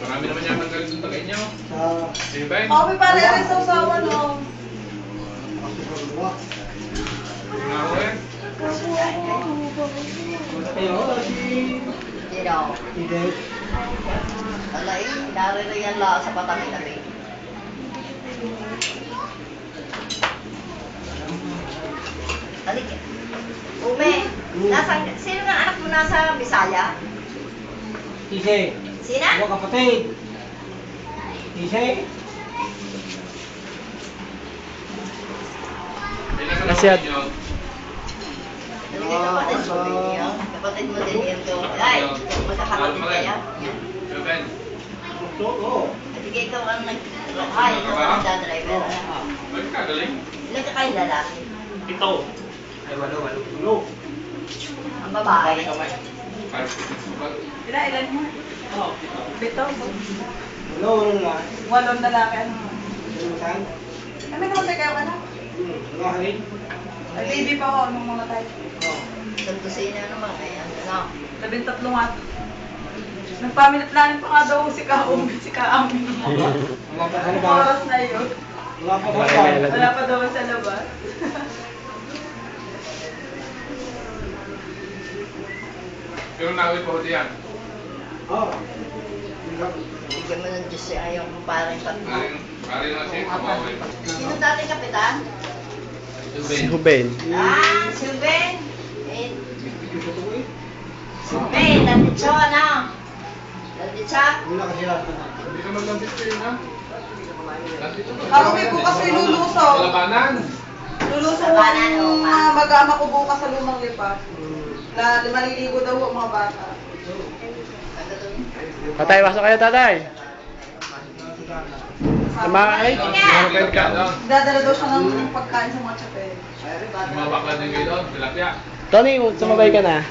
Marami naman yata galing sa tagay niyo. Sige ba? Ako may pala rin sa usawan mo. Sige nga ako eh. Sino? Alay, naririyan lang sa patami-tami. Alik. Ume, sino nga anak mo nasa Bisaya? Tise. Sina? Ako kapatid. Tise. Asyad. Ano yung kapatid mo niyo? Kapatid mo din yun to. Ay, magkakapatid kaya? Seven. Sige, ikaw ang nag-ay, nagdadriver. Bakit ka galing? Ilan ka kayong lalaki? Ito. Ay, walo. Ang babae. Five. Ilan mo? Oh, Bito. walo lang. Walong lalaki. Ano? Saan? Kami naman tayo kayo anak. Wala ka rin? Ay, baby pa ako nung mga tayo. Oo. Santusina naman, ay ano. 13 nga. Nag-family planning pa nga daw si Kaum, si Kaami. Wala pa sa Ang labas. oras na yun. Wala pa sa labas. Wala pa daw sa labas. Pero nawit po yan. Oo. Bigyan mo ng Diyos siya yung parang tatlo. Pari na siya, kawawi. Sino dating kapitan? Si Ruben. Ah, si Ben. Ben, nandito ano? Nandito? Wala kasi lahat. Hindi ka maglambit ko yun ha? Ako may bukas ay lulusaw. Sa labanan. Lulusaw Labanan, ang oo, mga mag-ama ko bukas sa lumang lipa. Na maliligo daw ang mga bata. Tatay, pasok kayo, tatay. Sama, ay, mga ka. Dadala daw siya ng pagkain sa mga tsape. Mga bakla din kayo doon, tilapia. Tony, sumabay ka na.